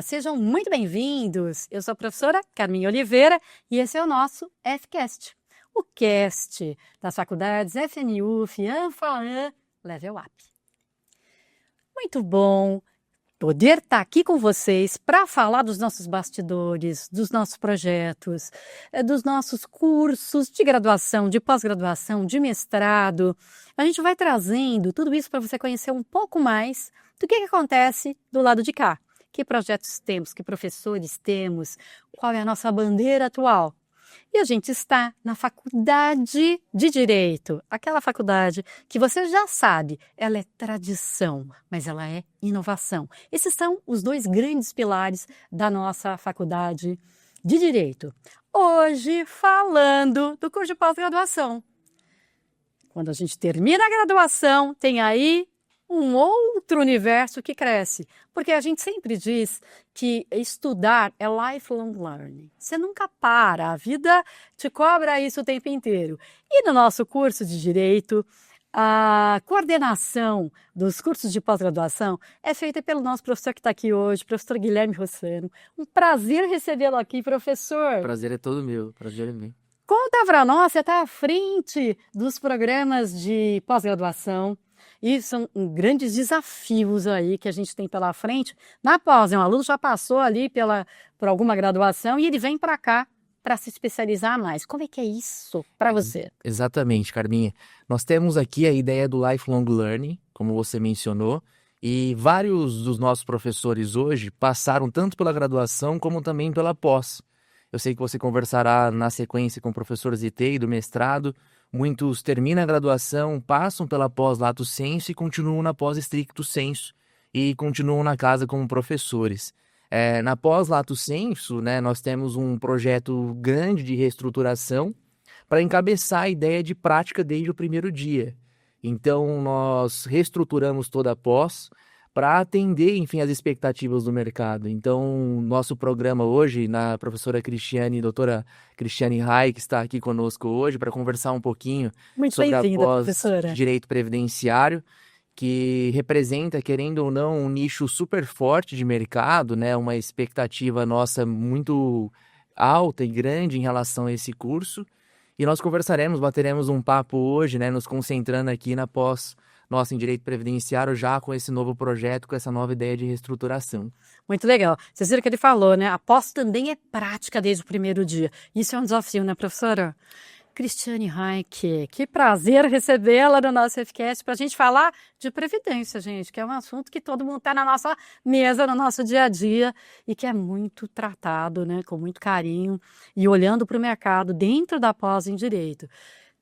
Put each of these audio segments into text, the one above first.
Olá, sejam muito bem-vindos. Eu sou a professora Carminha Oliveira e esse é o nosso FCast, o cast das faculdades FMU, FIAM, FAAM, Level Up. Muito bom poder estar aqui com vocês para falar dos nossos bastidores, dos nossos projetos, dos nossos cursos de graduação, de pós-graduação, de mestrado. A gente vai trazendo tudo isso para você conhecer um pouco mais do que acontece do lado de cá. Que projetos temos, que professores temos, qual é a nossa bandeira atual. E a gente está na Faculdade de Direito, aquela faculdade que você já sabe, ela é tradição, mas ela é inovação. Esses são os dois grandes pilares da nossa Faculdade de Direito. Hoje, falando do curso de pós-graduação. Quando a gente termina a graduação, tem aí um outro universo que cresce, porque a gente sempre diz que estudar é lifelong learning. Você nunca para, a vida te cobra isso o tempo inteiro. E no nosso curso de Direito, a coordenação dos cursos de pós-graduação é feita pelo nosso professor que está aqui hoje, professor Guilherme Rossano. Um prazer recebê-lo aqui, professor. O prazer é todo meu, prazer é meu. Conta para nós, você está à frente dos programas de pós-graduação. E são grandes desafios aí que a gente tem pela frente. Na pós, um aluno já passou ali por alguma graduação e ele vem para cá para se especializar mais. Como é que é isso para você? Exatamente, Carminha. Nós temos aqui a ideia do lifelong learning, como você mencionou, e vários dos nossos professores hoje passaram tanto pela graduação como também pela pós. Eu sei que você conversará na sequência com o professor Zitei do mestrado. Muitos terminam a graduação, passam pela pós lato sensu e continuam na pós stricto sensu e continuam na casa como professores. Na pós lato sensu, né, nós temos um projeto grande de reestruturação para encabeçar a ideia de prática desde o primeiro dia. Então, nós reestruturamos toda a pós para atender, enfim, as expectativas do mercado. Então, nosso programa hoje, na professora Cristiane, doutora Cristiane Rai, que está aqui conosco hoje, para conversar um pouquinho sobre a pós-direito previdenciário, que representa, querendo ou não, um nicho super forte de mercado, né? Uma expectativa nossa muito alta e grande em relação a esse curso. E nós bateremos um papo hoje, né? Nos concentrando aqui na pós nossa em direito previdenciário, já com esse novo projeto, com essa nova ideia de reestruturação. Muito legal. Vocês viram que ele falou, né? A pós também é prática desde o primeiro dia. Isso é um desafio, né, professora? Cristiane Reich, que prazer recebê-la no nosso FCast para a gente falar de previdência, gente, que é um assunto que todo mundo está na nossa mesa, no nosso dia a dia e que é muito tratado, né, com muito carinho e olhando para o mercado dentro da pós em direito.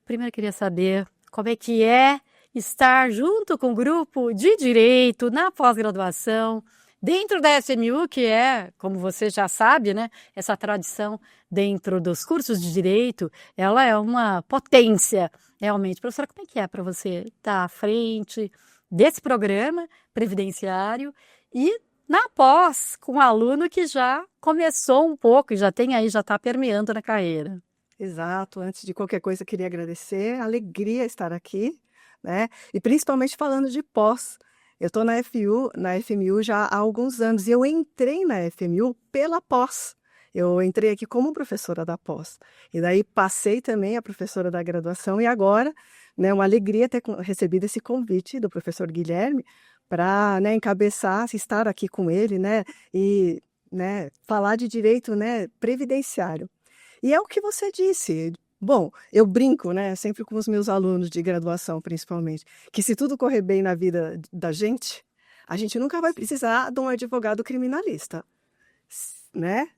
Primeiro, eu queria saber como é que é estar junto com o grupo de direito na pós-graduação, dentro da FMU, que é, como você já sabe, né, essa tradição dentro dos cursos de direito, ela é uma potência, realmente. Professora, como é que é para você estar à frente desse programa previdenciário e na pós, com um aluno que já começou um pouco e já está permeando na carreira? Exato. Antes de qualquer coisa, eu queria agradecer, alegria estar aqui, né? E principalmente falando de pós. Eu estou na FMU já há alguns anos e eu entrei na FMU pela pós. Eu entrei aqui como professora da pós. E daí passei também a professora da graduação e agora, né, uma alegria ter recebido esse convite do professor Guilherme para, né, encabeçar, estar aqui com ele, né, e, né, falar de direito, né, previdenciário. E é o que você disse. Bom, eu brinco, né, sempre com os meus alunos de graduação, principalmente, que se tudo correr bem na vida da gente, a gente nunca vai precisar de um advogado criminalista, né?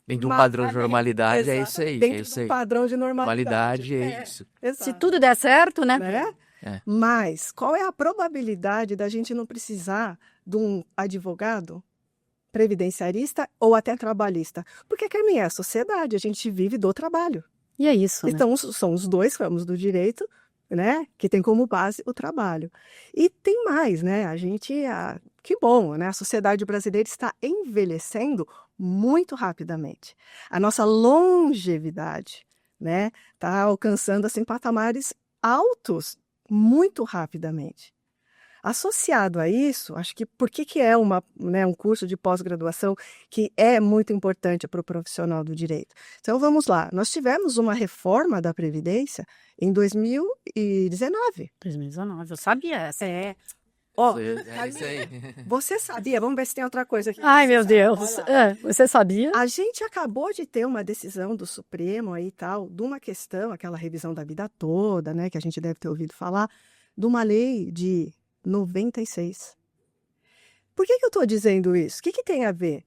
Dentro de um padrão de normalidade, é isso aí. Dentro de um padrão de normalidade. É isso. Se tudo der certo, né? Mas qual é a probabilidade da gente não precisar de um advogado previdenciarista ou até trabalhista? Porque, Carminha, é a sociedade, a gente vive do trabalho. E é isso, né? Então, são os dois ramos do direito, né, que tem como base o trabalho. E tem mais, né? Que bom, né? A sociedade brasileira está envelhecendo muito rapidamente. A nossa longevidade, né, está alcançando assim patamares altos muito rapidamente. Associado a isso, acho que por que é um curso de pós-graduação que é muito importante para o profissional do direito? Então, vamos lá. Nós tivemos uma reforma da Previdência em 2019. 2019, eu sabia essa. Ó, É isso aí. você sabia? Vamos ver se tem outra coisa aqui. Ai, meu Deus. Olha lá. Você sabia? A gente acabou de ter uma decisão do Supremo aí e tal, de uma questão, aquela revisão da vida toda, né, que a gente deve ter ouvido falar, de uma lei de 96. Por que eu estou dizendo isso? O que tem a ver?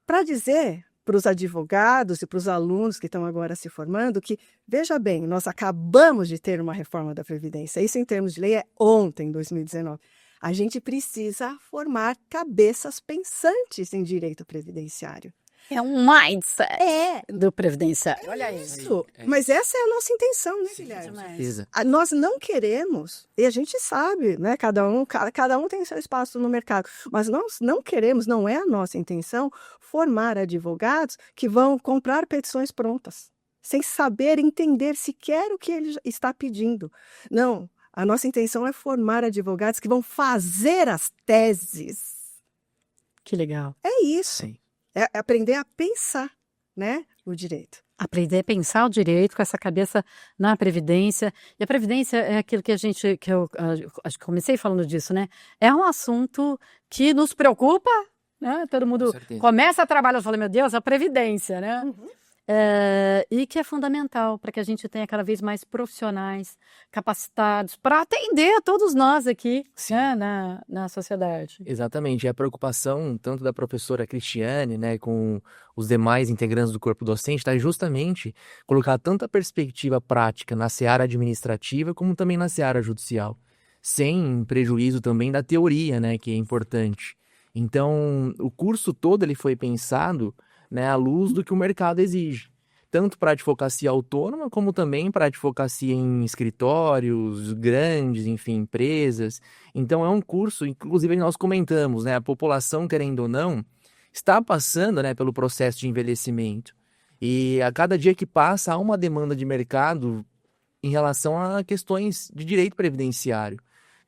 Para dizer para os advogados e para os alunos que estão agora se formando que, veja bem, nós acabamos de ter uma reforma da Previdência. Isso, em termos de lei, é ontem, 2019. A gente precisa formar cabeças pensantes em direito previdenciário. É um mindset do previdenciário. Olha Isso. Mas essa é a nossa intenção, né, Guilherme? Com certeza. Nós não queremos, e a gente sabe, né? Cada um tem seu espaço no mercado, mas nós não queremos, não é a nossa intenção, formar advogados que vão comprar petições prontas, sem saber entender sequer o que ele está pedindo. Não, a nossa intenção é formar advogados que vão fazer as teses. Que legal. É isso. Sim. É aprender a pensar, né, o direito. Aprender a pensar o direito com essa cabeça na Previdência. E a Previdência é aquilo que eu acho que comecei falando disso, né? É um assunto que nos preocupa, né? Todo mundo Com certeza. começa a trabalhar e fala, meu Deus, a Previdência, né? E que é fundamental para que a gente tenha cada vez mais profissionais capacitados para atender a todos nós aqui, né, na sociedade. Exatamente, é a preocupação tanto da professora Cristiane, né, com os demais integrantes do corpo docente, está justamente colocar tanta perspectiva prática na seara administrativa como também na seara judicial, sem prejuízo também da teoria, né, que é importante. Então, o curso todo ele foi pensado, né, à luz do que o mercado exige, tanto para a advocacia autônoma, como também para a advocacia em escritórios grandes, enfim, empresas. Então é um curso, inclusive nós comentamos, né, a população, querendo ou não, está passando, né, pelo processo de envelhecimento. E a cada dia que passa, há uma demanda de mercado em relação a questões de direito previdenciário.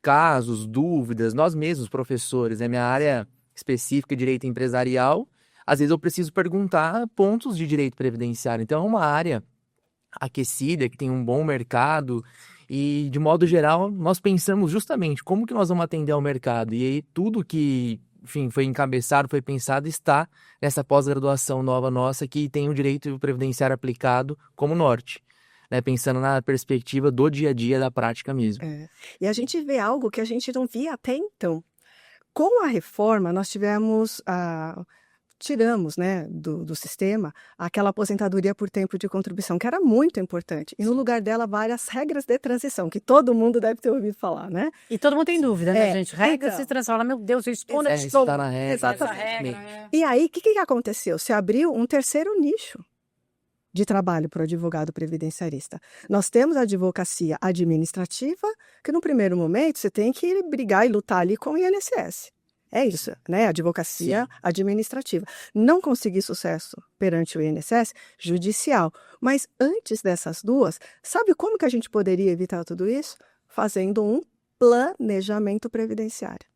Casos, dúvidas, nós mesmos, professores, né, minha área específica, direito empresarial, às vezes eu preciso perguntar pontos de direito previdenciário. Então é uma área aquecida, que tem um bom mercado e, de modo geral, nós pensamos justamente como que nós vamos atender ao mercado. E aí tudo que, enfim, foi encabeçado, foi pensado, está nessa pós-graduação nova nossa que tem o direito previdenciário aplicado como norte, né? Pensando na perspectiva do dia a dia, da prática mesmo. E a gente vê algo que a gente não via até então. Com a reforma, nós tiramos, né, do sistema aquela aposentadoria por tempo de contribuição, que era muito importante. E no lugar dela, várias regras de transição, que todo mundo deve ter ouvido falar, né? E todo mundo tem dúvida, né, gente? Regras então. de transição. Meu Deus, eu estou na Está na regra. Exatamente. E aí, o que aconteceu? Se abriu um terceiro nicho de trabalho para o advogado previdenciarista. Nós temos a advocacia administrativa, que no primeiro momento você tem que brigar e lutar ali com o INSS. É isso, né? Advocacia administrativa. Não conseguir sucesso perante o INSS, judicial. Mas antes dessas duas, sabe como que a gente poderia evitar tudo isso? Fazendo um planejamento previdenciário.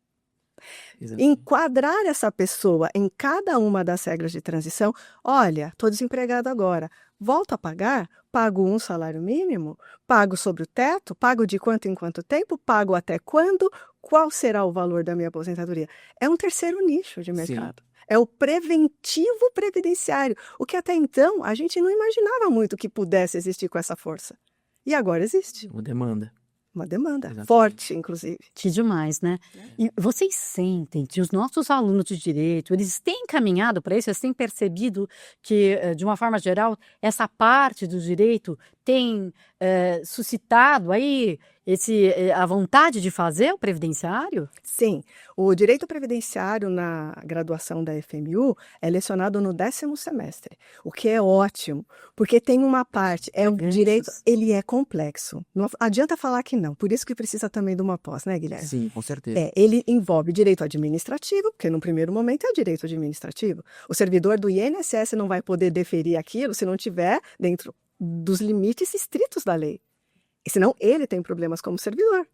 Exatamente. Enquadrar essa pessoa em cada uma das regras de transição. Olha, estou desempregado agora. Volto a pagar? Pago um salário mínimo? Pago sobre o teto? Pago de quanto em quanto tempo? Pago até quando? Qual será o valor da minha aposentadoria? É um terceiro nicho de mercado. Sim. É o preventivo previdenciário, o que até então a gente não imaginava muito que pudesse existir com essa força. E agora existe. Uma demanda. Uma demanda Exatamente. forte, inclusive. Que demais, né? E vocês sentem que os nossos alunos de direito, eles têm caminhado para isso, eles têm percebido que, de uma forma geral, essa parte do direito tem suscitado aí a vontade de fazer o previdenciário? Sim, o direito previdenciário na graduação da FMU é lecionado no 10º semestre, o que é ótimo, porque tem uma parte, o direito, ele é complexo. Não adianta falar que não, por isso que precisa também de uma pós, né, Guilherme? Sim, com certeza. Ele envolve direito administrativo, porque no primeiro momento é direito administrativo. O servidor do INSS não vai poder deferir aquilo se não tiver dentro dos limites estritos da lei. E senão ele tem problemas como servidor,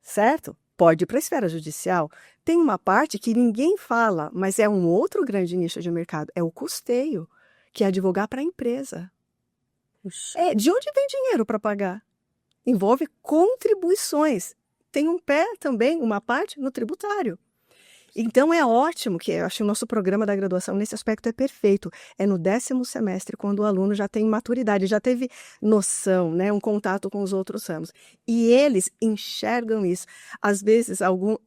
certo? pode ir para a esfera judicial. Tem uma parte que ninguém fala, mas é um outro grande nicho de mercado, é o custeio, que é advogar para a empresa. De onde vem dinheiro para pagar? Envolve contribuições. Tem um pé também, uma parte no tributário. Então é ótimo que eu acho que o nosso programa da graduação nesse aspecto é perfeito. É no 10º semestre, quando o aluno já tem maturidade, já teve noção, né, um contato com os outros ramos. E eles enxergam isso. Às vezes, alguns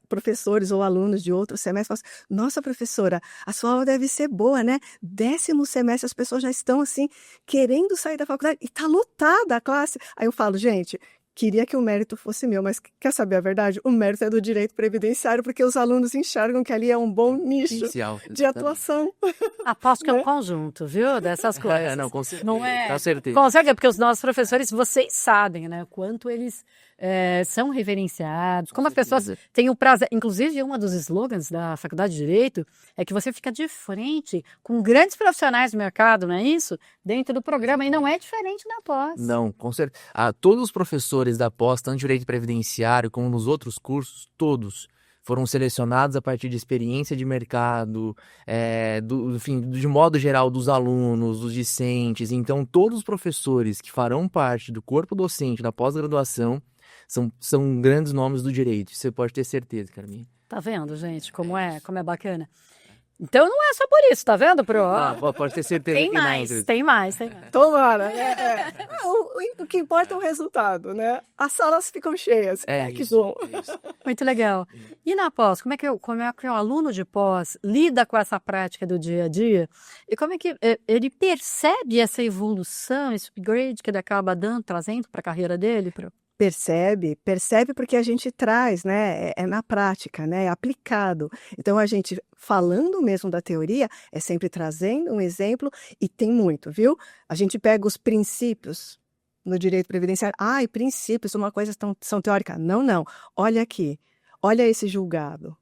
professores ou alunos de outros semestres falam assim, nossa, professora, a sua aula deve ser boa, né? 10º semestre, as pessoas já estão assim, querendo sair da faculdade e está lotada a classe. Aí eu falo, gente, queria que o mérito fosse meu, mas quer saber a verdade? O mérito é do direito previdenciário, porque os alunos enxergam que ali é um bom nicho Inicial, de atuação. Aposto que é um conjunto, viu, dessas coisas. Não, com certeza. Não é? Com certeza. Com certeza, porque os nossos professores, vocês sabem, né, o quanto eles são reverenciados, como as pessoas têm o prazer. Inclusive, um dos slogans da Faculdade de Direito é que você fica de frente com grandes profissionais do mercado, não é isso? Dentro do programa, e não é diferente na pós. Não, com certeza. Todos os professores da pós, tanto direito previdenciário como nos outros cursos, todos foram selecionados a partir de experiência de mercado, enfim, de modo geral, dos alunos, dos discentes. Então, todos os professores que farão parte do corpo docente da pós-graduação são grandes nomes do direito. Você pode ter certeza, Carminha. Tá vendo, gente, como é bacana? Então não é só por isso, tá vendo, Pro? Pode ter certeza Tem que mais, não. tem mais. Tomara. O que importa é o resultado, né? As salas ficam cheias. Que bom. Muito legal. E na pós, como é que o aluno de pós lida com essa prática do dia a dia? E como é que ele percebe essa evolução, esse upgrade que ele acaba trazendo para a carreira dele, Pro? Percebe porque a gente traz, né, na prática, né, é aplicado. Então, a gente, falando mesmo da teoria, é sempre trazendo um exemplo, e tem muito, viu? A gente pega os princípios no direito previdenciário. E princípios, uma coisa são teórica. Não. Olha aqui, olha esse julgado.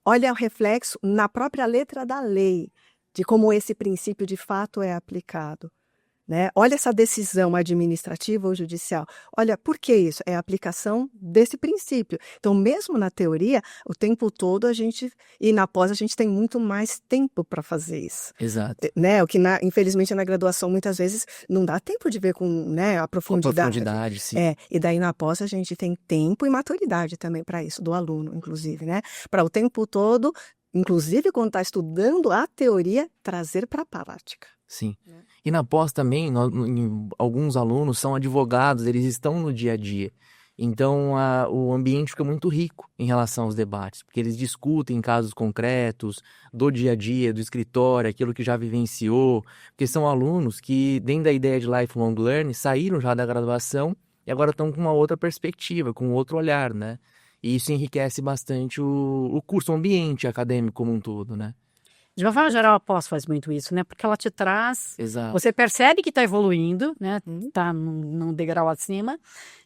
Olha o reflexo na própria letra da lei, de como esse princípio de fato é aplicado. Né? Olha essa decisão administrativa ou judicial. Olha, por que isso? É a aplicação desse princípio. Então, mesmo na teoria, o tempo todo e na pós a gente tem muito mais tempo para fazer isso. Exato. Né? O que, infelizmente, na graduação, muitas vezes, não dá tempo de ver com, né, a profundidade. Com profundidade, sim. E daí na pós a gente tem tempo e maturidade também para isso, do aluno, inclusive, né? Para o tempo todo, inclusive quando está estudando a teoria, trazer para a prática. Sim. E na pós também, alguns alunos são advogados, eles estão no dia a dia. Então, o ambiente fica muito rico em relação aos debates, porque eles discutem casos concretos, do dia a dia, do escritório, aquilo que já vivenciou, porque são alunos que, dentro da ideia de lifelong learning, saíram já da graduação e agora estão com uma outra perspectiva, com outro olhar, né? E isso enriquece bastante o curso, o ambiente acadêmico como um todo, né? De uma forma geral, a pós faz muito isso, né? Porque ela te traz... Exato. Você percebe que está evoluindo, né? Está num degrau acima.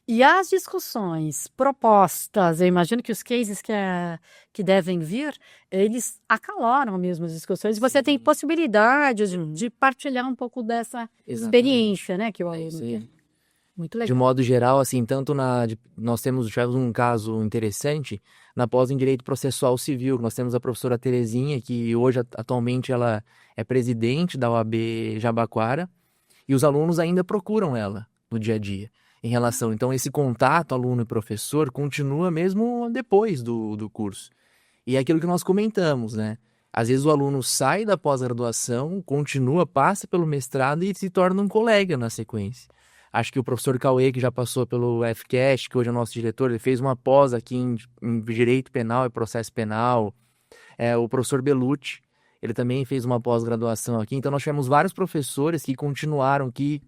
E as discussões propostas, eu imagino que os cases que devem vir, eles acaloram mesmo as discussões. Você tem possibilidade de partilhar um pouco dessa experiência, né? Que o aluno tem. Muito legal. De modo geral, assim, nós tivemos um caso interessante na pós em Direito Processual Civil. Nós temos a professora Terezinha, que hoje, atualmente, ela é presidente da OAB Jabaquara, e os alunos ainda procuram ela no dia a dia. Então, esse contato aluno e professor continua mesmo depois do curso. E é aquilo que nós comentamos, né? Às vezes o aluno sai da pós-graduação, continua, passa pelo mestrado e se torna um colega na sequência. Acho que o professor Cauê, que já passou pelo FCast, que hoje é o nosso diretor, ele fez uma pós aqui em Direito Penal e Processo Penal. O professor Belucci, ele também fez uma pós-graduação aqui. Então, nós tivemos vários professores que continuaram, que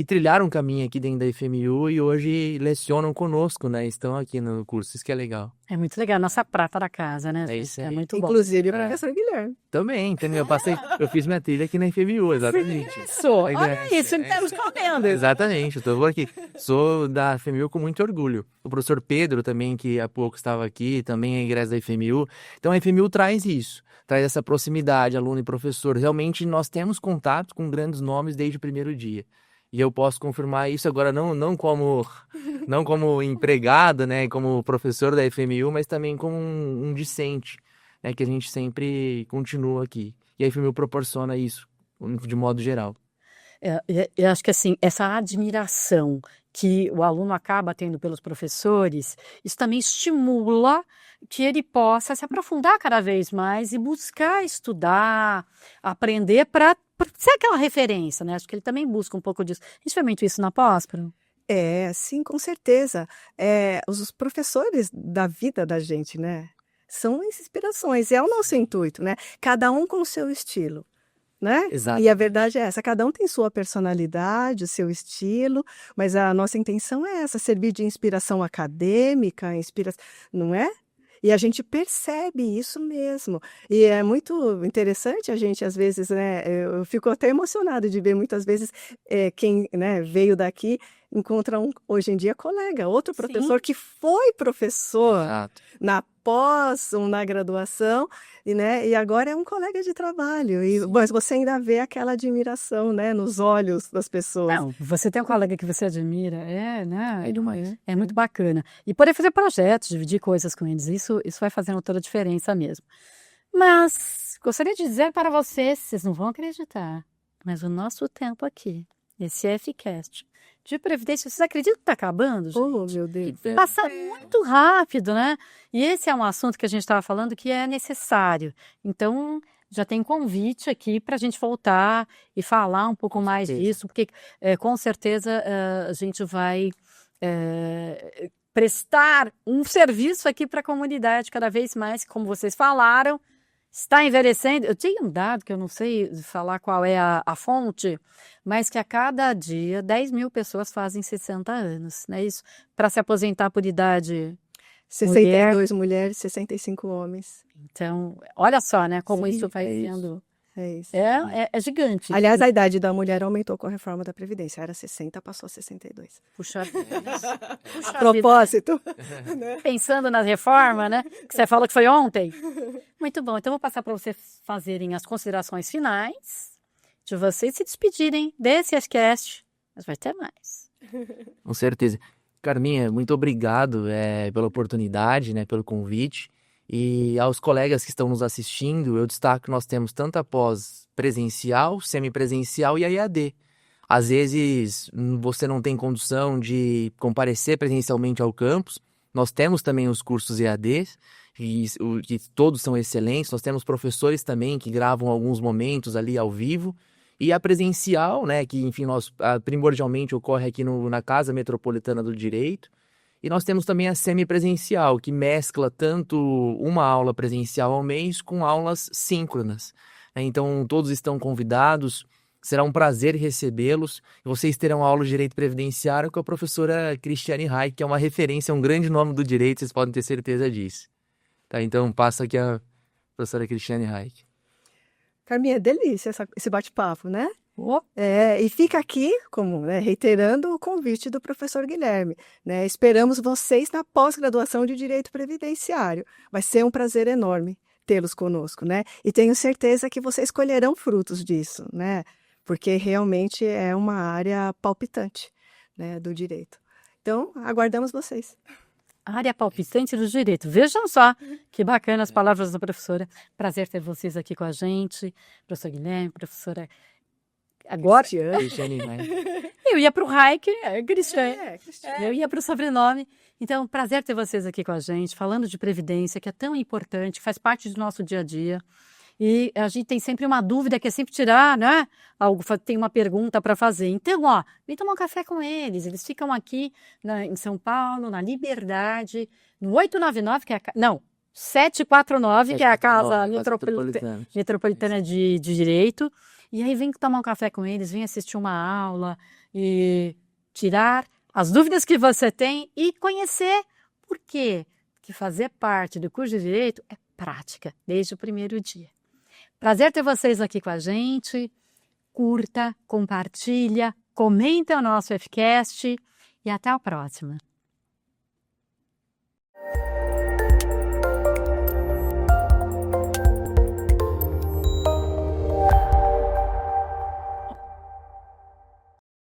trilharam um caminho aqui dentro da FMU e hoje lecionam conosco, né? Estão aqui no curso, isso que é legal. É muito legal, nossa prata da casa, né? É isso aí. É muito bom. Inclusive, o professor Guilherme. Também, entendeu? Eu fiz minha trilha aqui na FMU, exatamente. Olha isso, estamos comendo. Exatamente, eu estou aqui. Sou da FMU com muito orgulho. O professor Pedro também, que há pouco estava aqui, também é ingresso da FMU. Então, a FMU traz isso, traz essa proximidade, aluno e professor. Realmente, nós temos contato com grandes nomes desde o primeiro dia. E eu posso confirmar isso agora não como empregado, né, como professor da FMU, mas também como um discente, né, que a gente sempre continua aqui. E a FMU proporciona isso, de modo geral. Eu acho que assim, essa admiração que o aluno acaba tendo pelos professores, isso também estimula que ele possa se aprofundar cada vez mais e buscar estudar, aprender para ser aquela referência, né? Acho que ele também busca um pouco disso. A gente vê muito isso na Próspero. Sim, com certeza. Os professores da vida da gente, né? São inspirações, é o nosso intuito, né? Cada um com o seu estilo, né? Exato. E a verdade é essa, cada um tem sua personalidade, o seu estilo, mas a nossa intenção é essa, servir de inspiração acadêmica, não é? E a gente percebe isso mesmo. E é muito interessante a gente, às vezes, né? Eu fico até emocionada de ver muitas vezes quem, né, veio daqui encontra hoje em dia colega, outro Sim. professor que foi professor Exato. na pós ou na graduação, e agora é um colega de trabalho. Mas você ainda vê aquela admiração, né, nos olhos das pessoas. Não, você tem um colega que você admira, né? É de manhã. É muito bacana. E poder fazer projetos, dividir coisas com eles, isso vai fazendo toda a diferença mesmo. Mas gostaria de dizer para vocês não vão acreditar, mas o nosso tempo aqui, esse FCast de Previdência, vocês acreditam que está acabando, gente? Oh, meu Deus. Passa muito rápido, né? E esse é um assunto que a gente estava falando que é necessário. Então, já tem convite aqui para a gente voltar e falar um pouco mais disso, porque com certeza a gente vai prestar um serviço aqui para a comunidade cada vez mais, como vocês falaram, está envelhecendo. Eu tinha um dado que eu não sei falar qual é a fonte, mas que a cada dia 10 mil pessoas fazem 60 anos, não é isso? Para se aposentar por idade 62 mulheres, 65 homens. Então, olha só, né, como Sim, isso vai é isso. sendo. É isso. É gigante. Aliás, a idade da mulher aumentou com a reforma da Previdência. Era 60, passou a 62. Puxa vida. A propósito. Pensando na reforma, né? Que você falou que foi ontem. Muito bom. Então, vou passar para vocês fazerem as considerações finais, de vocês se despedirem desse FCast, mas vai ter mais. Com certeza. Carminha, muito obrigado pela oportunidade, né, pelo convite. E aos colegas que estão nos assistindo, eu destaco que nós temos tanto a pós presencial, semipresencial e a EAD. Às vezes você não tem condição de comparecer presencialmente ao campus. Nós temos também os cursos EADs, que todos são excelentes. Nós temos professores também que gravam alguns momentos ali ao vivo. E a presencial, né, que enfim, primordialmente ocorre aqui na Casa Metropolitana do Direito. E nós temos também a semipresencial, que mescla tanto uma aula presencial ao mês com aulas síncronas. Então, todos estão convidados. Será um prazer recebê-los. Vocês terão aula de Direito Previdenciário com a professora Cristiane Reich, que é uma referência, um grande nome do direito, vocês podem ter certeza disso. Tá, então, passa aqui a professora Cristiane Reich. Carminha, é delícia esse bate-papo, né? Oh. E fica aqui, como reiterando o convite do professor Guilherme, né? Esperamos vocês na pós-graduação de Direito Previdenciário. Vai ser um prazer enorme tê-los conosco, né? E tenho certeza que vocês colherão frutos disso, né? Porque realmente é uma área palpitante, né, do direito. Então, aguardamos vocês. Área palpitante do direito. Vejam só que bacana as palavras da professora. Prazer ter vocês aqui com a gente. Professor Guilherme, professora... Agora, Cristiane Reich. Eu ia para o Reich, Cristiane. Cristiane. Eu ia para o sobrenome. Então, prazer ter vocês aqui com a gente, falando de previdência, que é tão importante, faz parte do nosso dia a dia. E a gente tem sempre uma dúvida, que é sempre tirar, né? Tem uma pergunta para fazer. Então, vem tomar um café com eles. Eles ficam aqui em São Paulo, na Liberdade, no 899, que é não, 749, que é a Casa Metropolitana de Direito. E aí vem tomar um café com eles, vem assistir uma aula e tirar as dúvidas que você tem e conhecer por quê que fazer parte do curso de Direito é prática, desde o primeiro dia. Prazer ter vocês aqui com a gente. Curta, compartilha, comenta o nosso FCast e até a próxima.